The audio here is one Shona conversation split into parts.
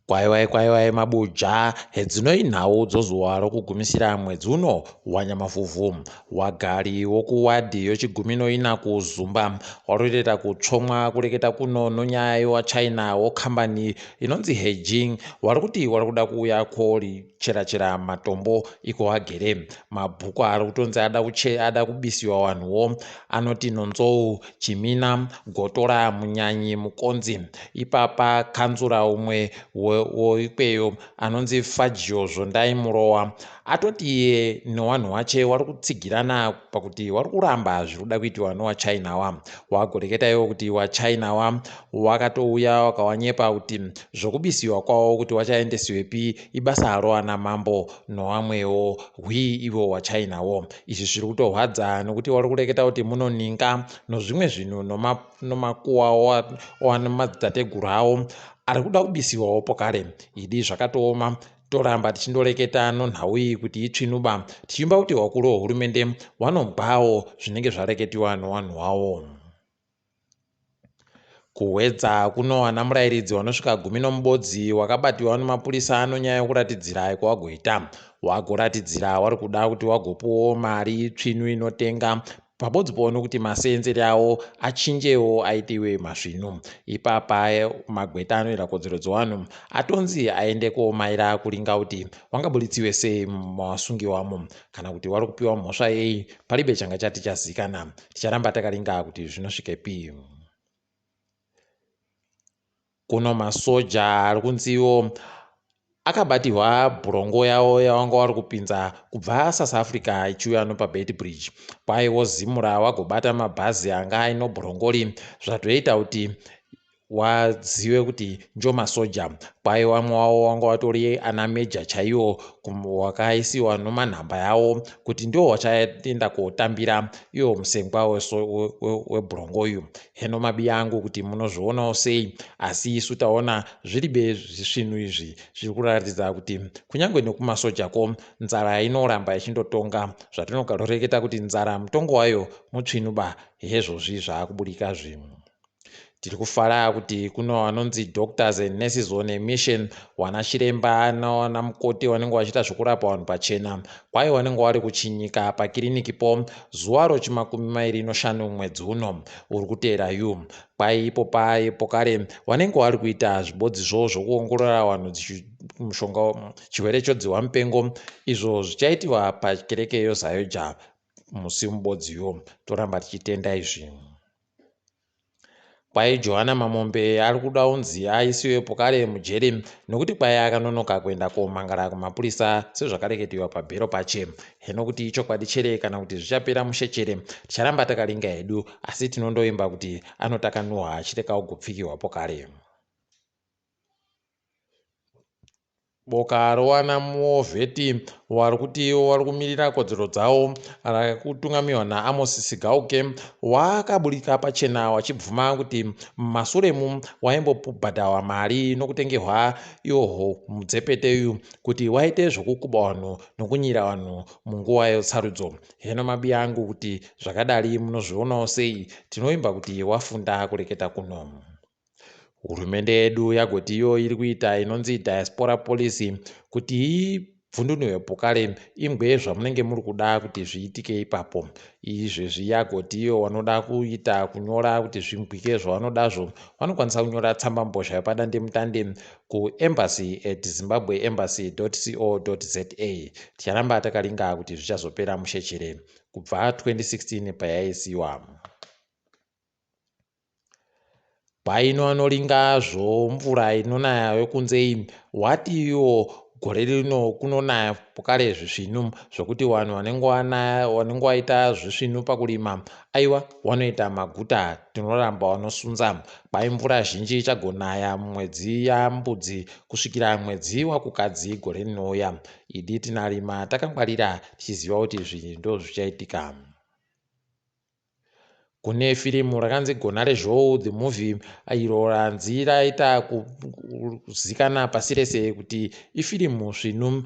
Kwaiwai mabuja hedzinoinhawo dzozuwa rokugumisira mwedzi uno wanyamavhuvhu wagari wokuwadhi yochiguminoina kuzumba waroita kutsvomwa kureketa kuno nonyaya wachina wokambani inonzi Heijin wari kuti wari kuda kuuya koricherachera matombo iko wagere mabhuku ari kutonzi ada kubisiwa wanhuwo anoti nonzou chimina gotora munyanyi mukonzi ipapa kanzura umwe woikweyo anonzi Fagio Zvondai Murowa atoti iye newanhu wache wari kutsigirana pakuti wari kuramba zviri kuda kuitiwa nowachina wagoreketa iwo kuti wachina wakatouya wakawanyepa kuti zvokubisiwa kwawo kuti wachaendesiwepi ibasa aro ana mambo nowamwewo ivo wachina izvi zviri kutorwadza nokuti wari kureketa kuti munoninga nozvimwe zvinhu nomakuwa owanemadzitateguru avo ari kuda kubisiwawo pokare idi zvakatooma toramba tichindoreketa nonhau iyi kuti itsvinuba tichimba kuti wakuru wehurumende vanobvawo zvinenge zvareketiwa nevanhu wavo. Kuhwedza kunowana murayiridzi wanosvika 10 wakabatiwa nemapurisa anonyaya yokuratidzira kwawagoita wagoratidzira wari kuda kuti wagopuwo mari tsvinu inotenga pabodzi nokuti maseenzeri avo achinjewo aitiwe masvinu ipapa magweta anoita kodzero dzevanhu atonzi aende komaira kuringa kuti wangabuditsiwe sei masungiwamo kana kuti wari kupiwa mhosva yei paribe changa chati chazikana ticharamba takaringa kuti zvinosvikepi. Kuno masoja ari kunziwo akabatirwa bhurongo yavo yavanga vari kupinza kubva South Africa ichiuya nopaBeitbridge kwaiwo zimura wagobata mabhazi anga aino bhurongori zvatoita kuti wazive kuti njo masoja kwai vamwe wavo wanga watori ana meja chaiwo wakaisiwa nomanhamba yavo kuti ndo wachaenda kotambira iwo musengwa webhurongo uyu. Heno mabi angu kuti munozvionawo sei asi isu taona zviribe zvisvinhu izvi zviri kuratidza kuti kunyange nekumasojako nzara inoramba ichindotonga zvatinogaroreketa kuti nzara mutongo wayo mutsvinuba hezvozvi zvaakuburika zvinhu. Tiri kufara kuti kuno vanonzi Doctors and Nurses on a Mission wana chiremba nawana mukoti vanenge vachiita zvokurapa vanhu pachena kwai vanenge vari kuchinyika pakirinikipo zuva ro25 mwedzi uno uri kuteera yu kwai ipo kare vanenge vari kuita zvibodzizvo zvokuongorora vanhu mushonga chirwere chodzihwa mupengo izvo zvichaitiwa pakereke yozayoja musi mubodziyo toramba tichitenda izvi. Kwai Johanna Mamombe ari kuda unzi aisiwepo kare mujeri nokuti kwai akanonoka kuenda komangara kumapurisa sezvakareketiwa pabhero pache. Heno kuti ichokwadi chere kana kuti zvichapera mushechere ticharamba takaringa hedu asi tinondoimba kuti anotakanuhwa achireka kugopfikiwapo kare. Boka rowana muovheti wari kuti wari kumirira kodzero dzavo rakutungamiwa naAmos Sigauke wakaburika pachena wachibvuma kuti mumasuremu waimbobhadhawa mari nokutengerwa iwoho mudzepeteyu kuti waite zvokukuba vanhu nokunyira vanhu munguva yetsarudzo. Heno mabi angu kuti zvakadari munozvionawo sei tinoimba kuti wafunda kureketa kuno. Hurumende yedu yagoti iyo iri kuita inonzi diaspora policy kuti ibvundunurwe pokare ingwe zvamunenge muri kuda kuti zviitike ipapo. Izvezvi yagoti iyo vanoda kuita kunyora kuti zvingwike zvavanodazvo vanokwanisa kunyora tsamba mbozha yepadandemutande kuembassy@zimbabweembassy.co.za. Ticharamba takaringa kuti zvichazopera mushechere kubva 2016 payaisiwa. Paino anoringa zvomvura inonaya yokunzei wati iwo gore rino kunonaya pokare zvisvinu zvokuti vanhu vanenge vaita zvisvinu pakurima aiwa vanoita maguta tinoramba vanosunza kwai mvura zhinji ichagonaya mwedzi yambudzi kusvikira mwedzi wakukadzi gore rinouya idi tinarima takangwarira tichiziva kuti izvi ndo zvichaitika. Kune firimu rakanzi Gona rezhou the movie iro ranzi raita kuzikana pasi rese kuti ifirimu svinu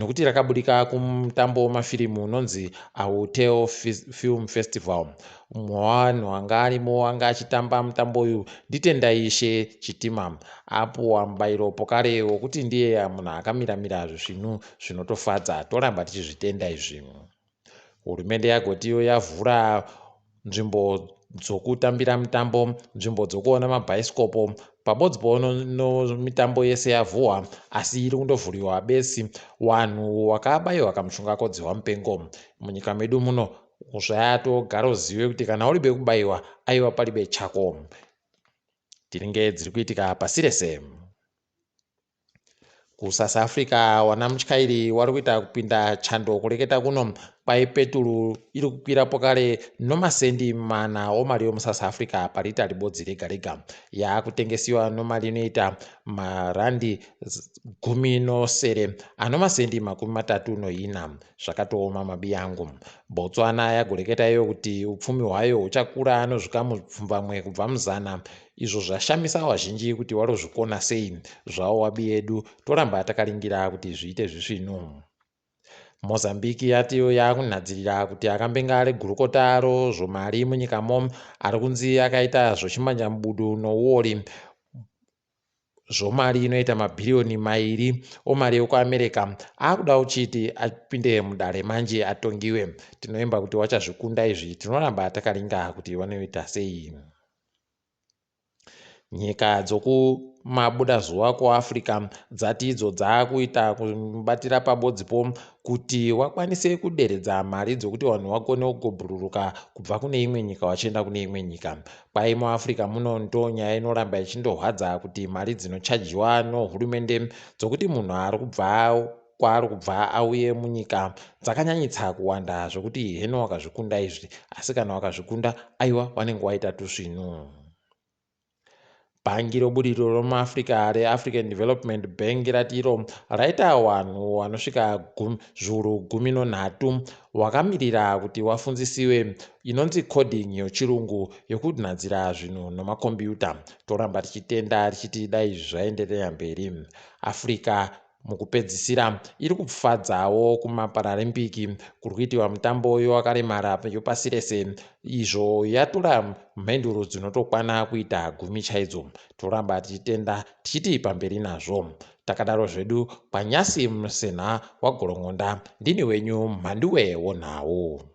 nokuti rakabudirira kumutambo wemafirimu unonzi Aotel Film Festival. Mumwe wavanhu wanga arimo anga achitamba mutambo uyu ndiTendai Ishe Chitima, apuwa mubayiro pokare wokuti ndiye munhu akamiramira zvinhu zvinotofadza. Toramba tichizvitenda izvi. Hurumende yagotiyo yavhura nzvimbo dzokutambira mitambo, nzvimbo dzokuona mabhaisikopo pabodzi mitambo yese yavhuwa, asi iri kundovhuriwa besi wanhu wakabayiwa kamushongakodziwa mupengo. Munyika medu muno zvayatogara uzive kuti kana uribe kubayiwa aiwa paribe chako. Tiringe dziri kuitika pasi rese. KuSouth Africa wana mutyairi wari kuita kupinda chando kureketa kuno kwai peturu iri kukwira pokare nomasendi 4 omari yomuSouth Africa parita ribodzi rega rega. Yaakutengesiwa nomari inoita marandi 17 anomasendi 34 zvakatooma mabi yangu. Botswana yagoreketa iyo kuti upfumi hwayo huchakura anozvika mupfumbamwe kubva muzana, izvo zvashamisa vazhinji kuti warozvikona sei zvavo wabi yedu. Toramba takaringira kuti zviite zvisvinu. Mozambique yatiyo yakunhadzirira kuti akambenga ari gurukota aro zvomari munyikamo ari kunzi akaita zvochimanja mubudu nouori zvomari inoita mabhiriyoni 2 omari yekuAmerica. Akuda uchiti apinde mudare manje atongiwe. Tinoimba kuti wachazvikunda izvi. Tinoramba takaringa kuti vanoita sei. Nyika dzokumabuda zuva kuAfrica dzati idzo dzaakuita kubatira pabodzipo kuti wakwanise kuderedza mari dzokuti vanhu vagone kugobhururuka kubva kune imwe nyika vachienda kune imwe nyika. Kwai muAfrica muno ndo nyaya inoramba ichindohwadza kuti mari dzinochajiwa nohurumende dzokuti munhu ari kubva kwaari kubva auye munyika dzakanyanyitsa kuwanda zvokuti heno wakazvikunda izvi, asi kana wakazvikunda aiwa wanenge waita tusvinu. Bhangi robudiriro romuAfrica reAfrican Development Bank ratiro raita vanhu vanosvika zviuru 13 wakamirira kuti wafunzisiwe inonzi coding yechirungu yokunhadzira zvinhu nemakombiyuta. Toramba tichitenda tichiti dai zvaenderera mberi. Africa mukupedzisira iri kufadzawo kumaparalimpiki kuri kuitiwa mitambo yowakaremara yopasi rese, izvo yatora mhenduro dzinotokwana kuita 10 chaidzo. Toramba tichitenda tichiti pamberi nazvo. Takadaro zvedu, Panyasi Musenha waGorongonda, ndini wenyu Mhanduwe Wonhau.